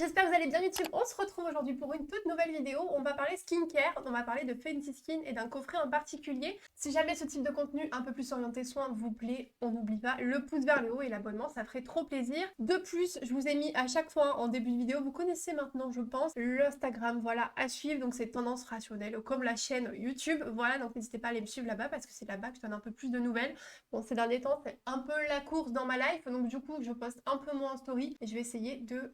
J'espère que vous allez bien YouTube. On se retrouve aujourd'hui pour une toute nouvelle vidéo. On va parler skincare, on va parler de Fenty Skin et d'un coffret en particulier. Si jamais ce type de contenu un peu plus orienté soin vous plaît, on n'oublie pas le pouce vers le haut et l'abonnement, ça ferait trop plaisir. De plus, je vous ai mis à chaque fois en début de vidéo, vous connaissez maintenant je pense, l'Instagram, voilà, à suivre. Donc c'est Tendance Rationnelle, comme la chaîne YouTube. Voilà, donc n'hésitez pas à aller me suivre là-bas parce que c'est là-bas que je donne un peu plus de nouvelles. Bon, ces derniers temps, c'est un peu la course dans ma life, donc du coup, je poste un peu moins en story et je vais essayer de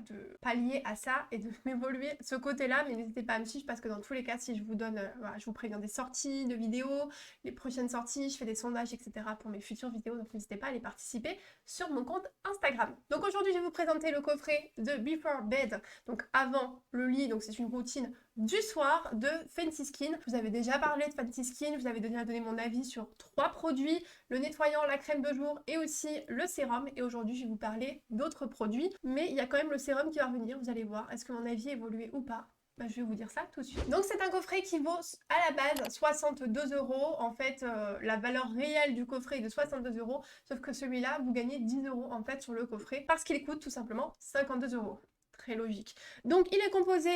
de pallier à ça et de m'évoluer ce côté-là, mais n'hésitez pas à me suivre parce que dans tous les cas, si je vous donne, je vous préviens des sorties de vidéos, les prochaines sorties, je fais des sondages, etc. pour mes futures vidéos, donc n'hésitez pas à aller participer sur mon compte Instagram. Donc aujourd'hui, je vais vous présenter le coffret de Before Bed, donc avant le lit, donc c'est une routine du soir de Fenty Skin. Je vous avais déjà parlé de Fenty Skin, je vous avais déjà donné mon avis sur 3 produits, le nettoyant, la crème de jour et aussi le sérum. Et aujourd'hui, je vais vous parler d'autres produits, mais il y a quand même le sérum qui va revenir, vous allez voir. Est-ce que mon avis a évolué ou pas? Je vais vous dire ça tout de suite. Donc c'est un coffret qui vaut à la base 62 €. En fait, la valeur réelle du coffret est de 62 €, sauf que celui-là, vous gagnez 10 € en fait sur le coffret, parce qu'il coûte tout simplement 52 €. Très logique. Donc il est composé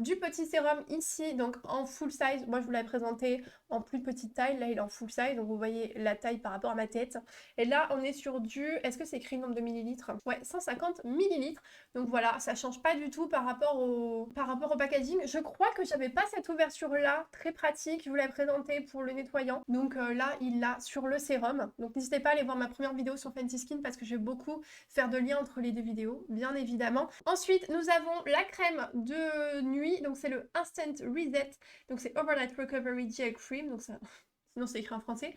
du petit sérum ici, donc en full size. Moi je vous l'avais présenté en plus petite taille, là il est en full size, donc vous voyez la taille par rapport à ma tête. Et là on est sur est-ce que c'est écrit nombre de millilitres? Ouais, 150 millilitres. Donc voilà, ça change pas du tout par rapport au packaging. Je crois que j'avais pas cette ouverture là, très pratique, je vous l'avais présenté pour le nettoyant. Donc là il l'a sur le sérum. Donc n'hésitez pas à aller voir ma première vidéo sur Fenty Skin parce que je vais beaucoup faire de liens entre les deux vidéos, bien évidemment. Ensuite, nous avons la crème de nuit, donc c'est le Instant Reset, donc c'est Overnight Recovery Gel Cream, donc ça, sinon c'est écrit en français.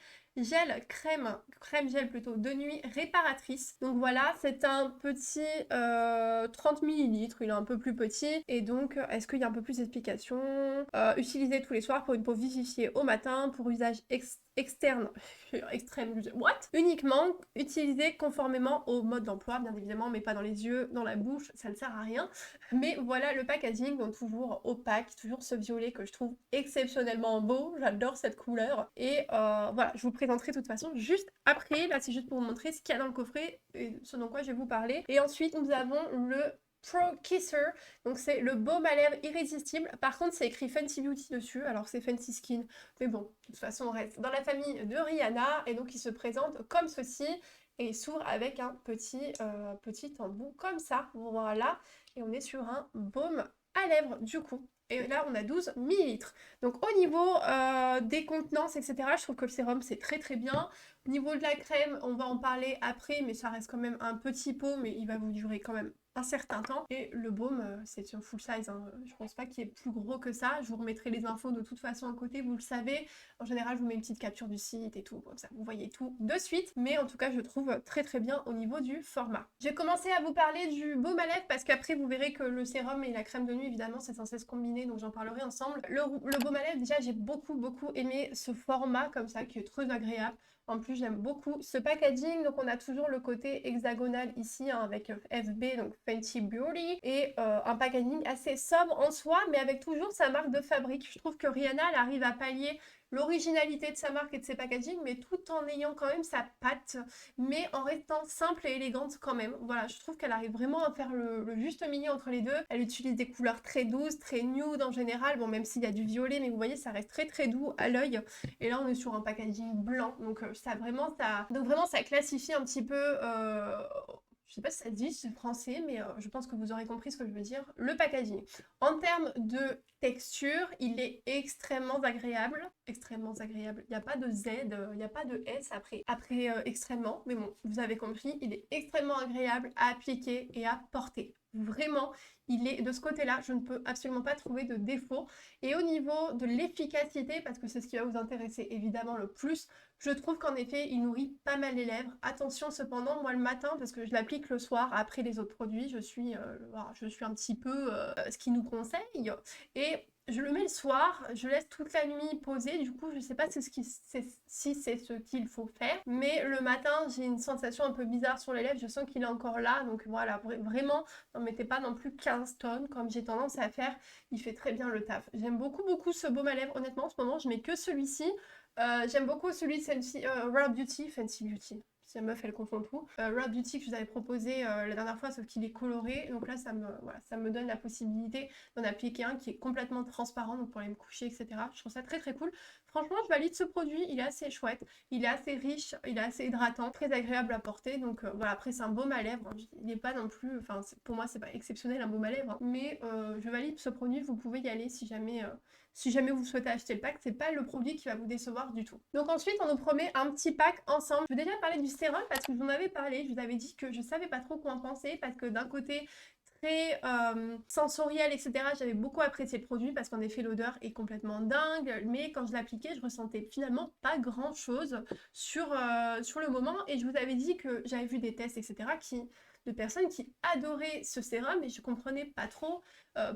Crème gel plutôt de nuit réparatrice. Donc voilà, c'est un petit 30 millilitres, il est un peu plus petit. Et donc, est-ce qu'il y a un peu plus d'explications? Utilisé tous les soirs pour une peau vivifiée au matin, pour usage externe, extrême, what? Uniquement utilisé conformément au mode d'emploi, bien évidemment, mais pas dans les yeux, dans la bouche, ça ne sert à rien. Mais voilà le packaging, donc toujours opaque, toujours ce violet que je trouve exceptionnellement beau, j'adore cette couleur. Et voilà, je vous présenterai de toute façon juste après, là c'est juste pour vous montrer ce qu'il y a dans le coffret et ce dont quoi je vais vous parler. Et ensuite nous avons le Pro Kisser, donc c'est le baume à lèvres irrésistible. Par contre c'est écrit Fenty Beauty dessus, alors c'est Fenty Skin, mais bon, de toute façon on reste dans la famille de Rihanna, et donc il se présente comme ceci, et il s'ouvre avec un petit embout comme ça, voilà, et on est sur un baume à lèvres du coup. Et là, on a 12 millilitres. Donc, au niveau des contenances, etc., je trouve que le sérum, c'est très très bien. Au niveau de la crème, on va en parler après, mais ça reste quand même un petit pot, mais il va vous durer quand même un certain temps. Et le baume, c'est un full size, hein. Je pense pas qu'il y ait plus gros que ça. Je vous remettrai les infos de toute façon à côté, vous le savez. En général, je vous mets une petite capture du site et tout, comme ça vous voyez tout de suite. Mais en tout cas, je trouve très très bien au niveau du format. Je vais commencer à vous parler du baume à lèvres parce qu'après, vous verrez que le sérum et la crème de nuit, évidemment, c'est censé se combiner, donc j'en parlerai ensemble. Le baume à lèvres, déjà, j'ai beaucoup aimé ce format comme ça, qui est très agréable. En plus, j'aime beaucoup ce packaging. Donc, on a toujours le côté hexagonal ici, hein, avec FB, donc Fenty Beauty, et un packaging assez sobre en soi, mais avec toujours sa marque de fabrique. Je trouve que Rihanna, elle arrive à pallier l'originalité de sa marque et de ses packaging, mais tout en ayant quand même sa patte, mais en restant simple et élégante quand même. Voilà, je trouve qu'elle arrive vraiment à faire le juste milieu entre les deux. Elle utilise des couleurs très douces, très nude en général, bon, même s'il y a du violet, mais vous voyez, ça reste très doux à l'œil. Et là, on est sur un packaging blanc, donc ça classifie un petit peu... je sais pas si ça se dit, c'est français, mais je pense que vous aurez compris ce que je veux dire. Le packaging. En termes de texture, il est extrêmement agréable. Extrêmement agréable. Il n'y a pas de Z, il n'y a pas de S après extrêmement. Mais bon, vous avez compris, il est extrêmement agréable à appliquer et à porter. Vraiment, il est de ce côté-là, je ne peux absolument pas trouver de défaut. Et au niveau de l'efficacité, parce que c'est ce qui va vous intéresser évidemment le plus, je trouve qu'en effet, il nourrit pas mal les lèvres. Attention cependant, moi le matin, parce que je l'applique le soir, après les autres produits, je suis un petit peu ce qu'ils nous conseillent. Et je le mets le soir, je laisse toute la nuit poser, du coup je sais pas si c'est ce qu'il faut faire, mais le matin j'ai une sensation un peu bizarre sur les lèvres, je sens qu'il est encore là, donc voilà, vraiment, n'en mettez pas non plus 15 tonnes comme j'ai tendance à faire, il fait très bien le taf. J'aime beaucoup ce baume à lèvres, honnêtement en ce moment je mets que celui-ci. J'aime beaucoup celui de Fenty Beauty, Si la meuf elle confond tout. Rare Beauty que je vous avais proposé la dernière fois, sauf qu'il est coloré. Donc là ça me donne la possibilité d'en appliquer un qui est complètement transparent, donc pour aller me coucher, etc. Je trouve ça très très cool. Franchement, je valide ce produit, il est assez chouette, il est assez riche, il est assez hydratant, très agréable à porter. Donc voilà, après c'est un baume à lèvres, il n'est pas non plus, enfin pour moi c'est pas exceptionnel un baume à lèvres, hein. Mais je valide ce produit, vous pouvez y aller si jamais vous souhaitez acheter le pack, c'est pas le produit qui va vous décevoir du tout. Donc ensuite, on nous promet un petit pack ensemble. Je vais déjà parler du sérum parce que je vous en avais parlé, je vous avais dit que je savais pas trop quoi en penser parce que d'un côté, très sensoriel, etc. J'avais beaucoup apprécié le produit parce qu'en effet l'odeur est complètement dingue, mais quand je l'appliquais, je ressentais finalement pas grand chose sur le moment, et je vous avais dit que j'avais vu des tests, etc. de personnes qui adoraient ce sérum et je comprenais pas trop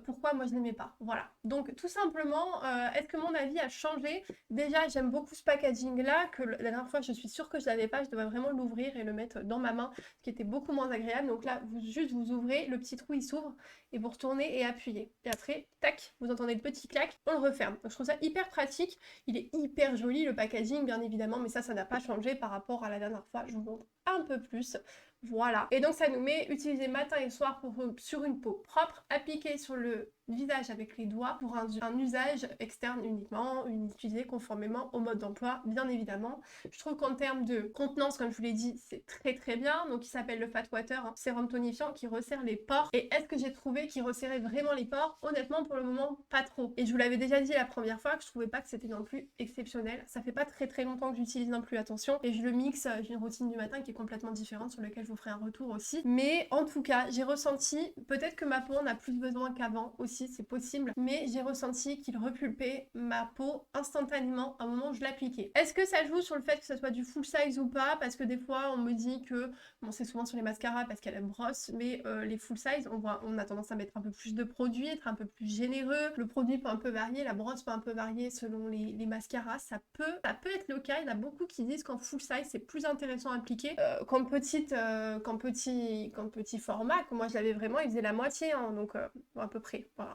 pourquoi moi je n'aimais pas. Voilà. Donc tout simplement, est-ce que mon avis a changé? Déjà, j'aime beaucoup ce packaging là, que la dernière fois je suis sûre que je l'avais pas, je devais vraiment l'ouvrir et le mettre dans ma main, ce qui était beaucoup moins agréable. Donc là, vous ouvrez, le petit trou il s'ouvre et vous retournez et appuyez. Et après, tac, vous entendez le petit clac, on le referme. Donc je trouve ça hyper pratique, il est hyper joli le packaging bien évidemment, mais ça n'a pas changé par rapport à la dernière fois. Je vous montre un peu plus. Voilà. Et donc ça nous met utiliser matin et soir sur une peau propre, appliquée sur le visage avec les doigts pour un usage externe uniquement, utilisé conformément au mode d'emploi, bien évidemment. Je trouve qu'en termes de contenance, comme je vous l'ai dit, c'est très très bien. Donc il s'appelle le Fat Water, hein, sérum tonifiant qui resserre les pores. Et est-ce que j'ai trouvé qu'il resserrait vraiment les pores? Honnêtement, pour le moment, pas trop. Et je vous l'avais déjà dit la première fois que je trouvais pas que c'était non plus exceptionnel. Ça fait pas très très longtemps que j'utilise non plus, attention. Et je le mixe, j'ai une routine du matin qui est complètement différente sur laquelle je vous ferai un retour aussi. Mais en tout cas, j'ai ressenti, peut-être que ma peau en a plus besoin qu'avant aussi, c'est possible, mais j'ai ressenti qu'il repulpait ma peau instantanément à un moment où je l'appliquais. Est-ce que ça joue sur le fait que ce soit du full size ou pas? Parce que des fois on me dit que, bon c'est souvent sur les mascaras parce qu'elle brosse, mais les full size, on a tendance à mettre un peu plus de produit, être un peu plus généreux, le produit peut un peu varier, la brosse peut un peu varier selon les mascaras, ça peut être le cas. Il y en a beaucoup qui disent qu'en full size c'est plus intéressant à appliquer qu'en petit format, que moi je l'avais vraiment, il faisait la moitié, hein, donc à peu près. Voilà.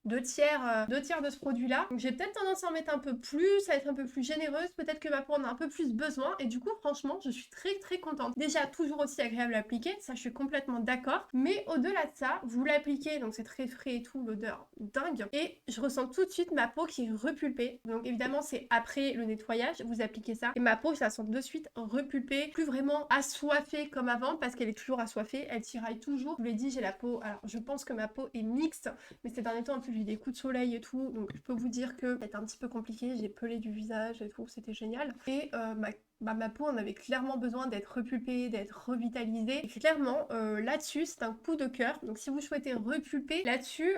Deux tiers de ce produit-là. Donc j'ai peut-être tendance à en mettre un peu plus, à être un peu plus généreuse, peut-être que ma peau en a un peu plus besoin, et du coup franchement je suis très très contente. Déjà toujours aussi agréable à appliquer, ça je suis complètement d'accord, mais au-delà de ça, vous l'appliquez, donc c'est très frais et tout, l'odeur dingue, et je ressens tout de suite ma peau qui est repulpée. Donc évidemment c'est après le nettoyage, vous appliquez ça, et ma peau je la sens de suite repulpée, plus vraiment assoiffée comme avant, parce qu'elle est toujours assoiffée, elle tiraille toujours. Je vous l'ai dit, j'ai la peau, alors je pense que ma peau est mixte, mais ces derniers temps en plus j'ai eu des coups de soleil et tout, donc je peux vous dire que c'était un petit peu compliqué, j'ai pelé du visage et tout, c'était génial. Et ma peau en avait clairement besoin d'être repulpée, d'être revitalisée. Et clairement, là-dessus, c'est un coup de cœur. Donc si vous souhaitez repulper, là-dessus,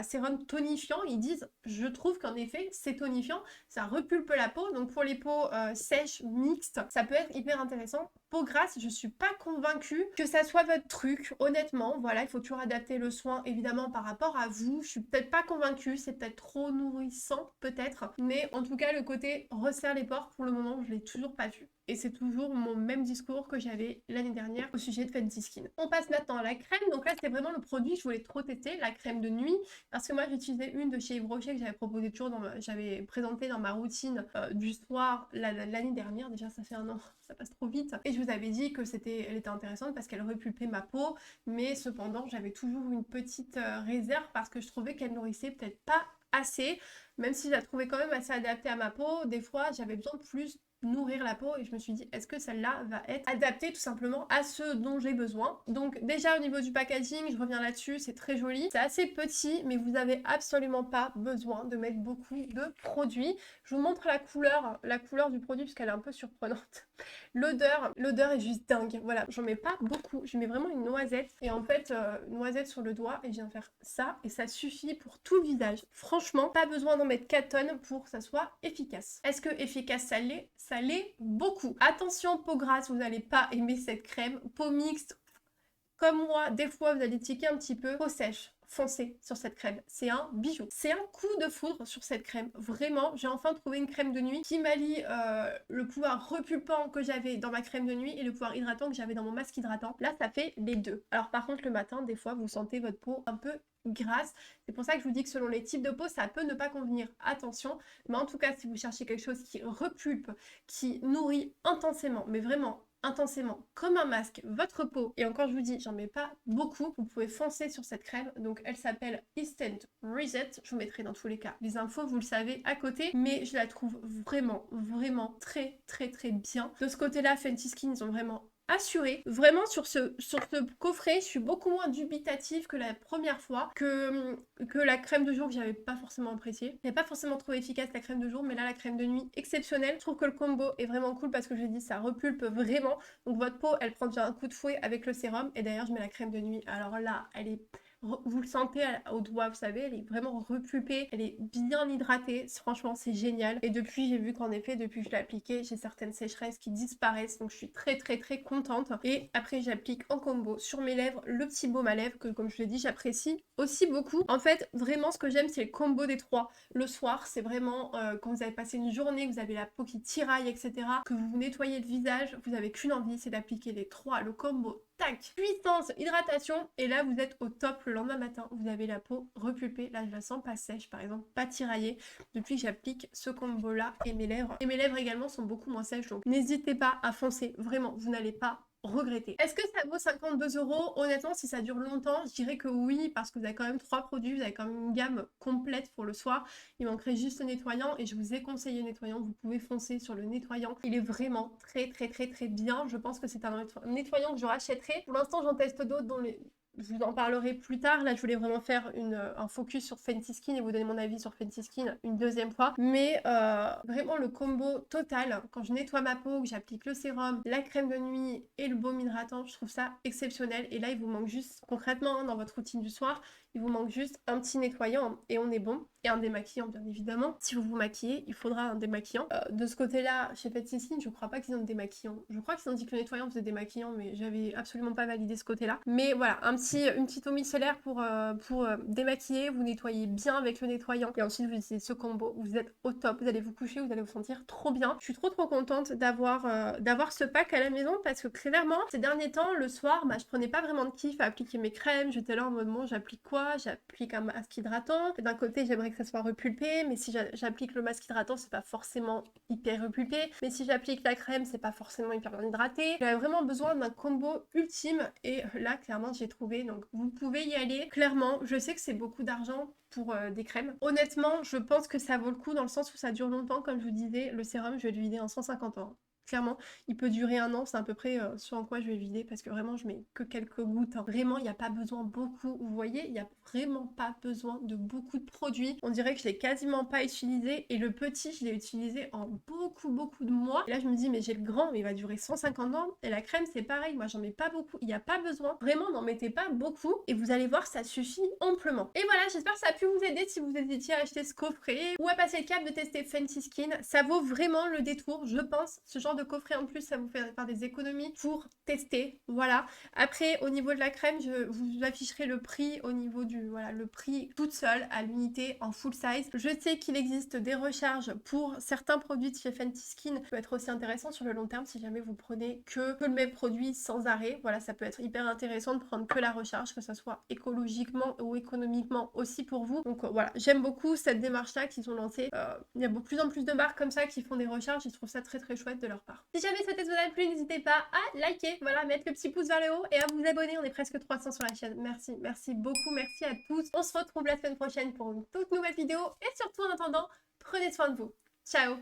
sérum tonifiant, ils disent, je trouve qu'en effet, c'est tonifiant, ça repulpe la peau. Donc pour les peaux sèches, mixtes, ça peut être hyper intéressant. Peau grasse, je suis pas convaincue que ça soit votre truc, honnêtement. Voilà, il faut toujours adapter le soin, évidemment, par rapport à vous. Je suis peut-être pas convaincue, c'est peut-être trop nourrissant, peut-être. Mais en tout cas, le côté resserre les pores, pour le moment, je l'ai toujours pas vu. Et c'est toujours mon même discours que j'avais l'année dernière au sujet de Fenty Skin. On passe maintenant à la crème. Donc là, c'était vraiment le produit que je voulais trop tester, la crème de nuit. Parce que moi, j'utilisais une de chez Yves Rocher que j'avais proposé toujours, j'avais présenté dans ma routine du soir l'année dernière. Déjà, ça fait un an, ça passe trop vite. Et je vous avais dit que elle était intéressante parce qu'elle repulpait ma peau. Mais cependant, j'avais toujours une petite réserve parce que je trouvais qu'elle nourrissait peut-être pas assez. Même si je la trouvais quand même assez adaptée à ma peau, des fois, j'avais besoin de plus nourrir la peau et je me suis dit est-ce que celle-là va être adaptée tout simplement à ce dont j'ai besoin. Donc déjà au niveau du packaging, je reviens là-dessus, c'est très joli, c'est assez petit mais vous avez absolument pas besoin de mettre beaucoup de produits. Je vous montre la couleur du produit parce qu'elle est un peu surprenante. L'odeur est juste dingue, voilà, j'en mets pas beaucoup, je mets vraiment une noisette et en fait une noisette sur le doigt et je viens faire ça et ça suffit pour tout le visage. Franchement, pas besoin d'en mettre 4 tonnes pour que ça soit efficace. Est-ce que efficace ça l'est? Ça l'est beaucoup. Attention, peau grasse, vous n'allez pas aimer cette crème. Peau mixte, comme moi, des fois vous allez tiquer un petit peu. Peau sèche, foncez sur cette crème. C'est un bijou. C'est un coup de foudre sur cette crème. Vraiment, j'ai enfin trouvé une crème de nuit qui m'allie le pouvoir repulpant que j'avais dans ma crème de nuit et le pouvoir hydratant que j'avais dans mon masque hydratant. Là, ça fait les deux. Alors par contre, le matin, des fois, vous sentez votre peau un peu grasse. C'est pour ça que je vous dis que selon les types de peau, ça peut ne pas convenir. Attention, mais en tout cas, si vous cherchez quelque chose qui repulpe, qui nourrit intensément, mais vraiment intensément, comme un masque, votre peau, et encore je vous dis, j'en mets pas beaucoup, vous pouvez foncer sur cette crème, donc elle s'appelle Instant Reset, je vous mettrai dans tous les cas les infos, vous le savez, à côté, mais je la trouve vraiment, vraiment très, très, très bien. De ce côté-là, Fenty Skin, ils ont vraiment assuré. Vraiment sur ce coffret, je suis beaucoup moins dubitative que la première fois, que la crème de jour que j'avais pas forcément appréciée. J'avais pas forcément trouvé efficace la crème de jour, mais là la crème de nuit, exceptionnelle. Je trouve que le combo est vraiment cool parce que je l'ai dit, ça repulpe vraiment. Donc votre peau, elle prend déjà un coup de fouet avec le sérum. Et d'ailleurs, je mets la crème de nuit. Alors là, elle est... Vous le sentez au doigt, vous savez, elle est vraiment repulpée, elle est bien hydratée, franchement c'est génial. Et depuis, j'ai vu qu'en effet, depuis que je l'ai appliquée, j'ai certaines sécheresses qui disparaissent, donc je suis très très très contente. Et après, j'applique en combo sur mes lèvres le petit baume à lèvres que, comme je l'ai dit, j'apprécie aussi beaucoup. En fait, vraiment, ce que j'aime, c'est le combo des trois. Le soir, c'est vraiment quand vous avez passé une journée, vous avez la peau qui tiraille, etc., que vous vous nettoyez le visage, vous avez qu'une envie, c'est d'appliquer les trois, le combo. Tac, puissance, hydratation, et là vous êtes au top le lendemain matin, vous avez la peau repulpée, là je la sens pas sèche par exemple, pas tiraillée, depuis que j'applique ce combo là, et mes lèvres également sont beaucoup moins sèches, donc n'hésitez pas à foncer, vraiment, vous n'allez pas regretter. Est-ce que ça vaut 52 €? Honnêtement, si ça dure longtemps, je dirais que oui, parce que vous avez quand même 3 produits, vous avez quand même une gamme complète pour le soir. Il manquerait juste le nettoyant et je vous ai conseillé le nettoyant, vous pouvez foncer sur le nettoyant. Il est vraiment très très très très bien. Je pense que c'est un nettoyant que je rachèterai. Pour l'instant, j'en teste d'autres dont je vous en parlerai plus tard. Là, je voulais vraiment faire un focus sur Fenty Skin et vous donner mon avis sur Fenty Skin une deuxième fois. Mais vraiment, le combo total, quand je nettoie ma peau, que j'applique le sérum, la crème de nuit et le baume hydratant, je trouve ça exceptionnel. Et là, il vous manque juste, concrètement, hein, dans votre routine du soir, il vous manque juste un petit nettoyant et on est bon. Et un démaquillant, bien évidemment. Si vous vous maquillez, il faudra un démaquillant. De ce côté-là, chez Fenty Skin, je crois pas qu'ils ont de démaquillant. Je crois qu'ils ont dit que le nettoyant faisait démaquillant, mais j'avais absolument pas validé ce côté-là. Mais voilà, une petite eau micellaire pour démaquiller. Vous nettoyez bien avec le nettoyant. Et ensuite, vous utilisez ce combo. Vous êtes au top. Vous allez vous coucher, vous allez vous sentir trop bien. Je suis trop contente d'avoir ce pack à la maison parce que clairement, ces derniers temps, le soir, je prenais pas vraiment de kiff à appliquer mes crèmes. J'étais là en mode, bon, j'applique quoi? J'applique un masque hydratant. D'un côté, j'aimerais que ça soit repulpé, mais si j'applique le masque hydratant, c'est pas forcément hyper repulpé. Mais si j'applique la crème, c'est pas forcément hyper bien hydraté. J'avais vraiment besoin d'un combo ultime et là, clairement, j'ai trouvé. Donc, vous pouvez y aller. Clairement, je sais que c'est beaucoup d'argent pour des crèmes. Honnêtement, je pense que ça vaut le coup dans le sens où ça dure longtemps. Comme je vous disais, le sérum, je vais le vider en 150 €. Clairement, il peut durer un an, c'est à peu près ce en quoi je vais vider parce que vraiment je mets que quelques gouttes. Hein. Vraiment, il n'y a pas besoin beaucoup. Vous voyez, il n'y a vraiment pas besoin de beaucoup de produits. On dirait que je l'ai quasiment pas utilisé et le petit, je l'ai utilisé en beaucoup de mois. Et là, je me dis, mais j'ai le grand, mais il va durer 150 ans. Et la crème, c'est pareil, moi j'en mets pas beaucoup. Il n'y a pas besoin. Vraiment, n'en mettez pas beaucoup et vous allez voir, ça suffit amplement. Et voilà, j'espère que ça a pu vous aider si vous hésitiez à acheter ce coffret ou à passer le cap de tester Fenty Skin. Ça vaut vraiment le détour, je pense. Ce genre de coffret en plus, ça vous fait faire des économies pour tester, voilà. Après, au niveau de la crème, je vous afficherai le prix au niveau du, voilà, le prix toute seule à l'unité en full size. Je sais qu'il existe des recharges pour certains produits de chez Fenty Skin, ça peut être aussi intéressant sur le long terme si jamais vous prenez que le même produit sans arrêt, voilà, ça peut être hyper intéressant de prendre que la recharge, que ça soit écologiquement ou économiquement aussi pour vous. Donc voilà, j'aime beaucoup cette démarche-là qu'ils ont lancée. Il y a de plus en plus de marques comme ça qui font des recharges, et je trouve ça très chouette de leur part. Si jamais cette épisode vous a plu, n'hésitez pas à liker, voilà, mettre le petit pouce vers le haut et à vous abonner. On est presque 300 sur la chaîne. Merci beaucoup, merci à tous. On se retrouve la semaine prochaine pour une toute nouvelle vidéo et surtout en attendant, prenez soin de vous. Ciao.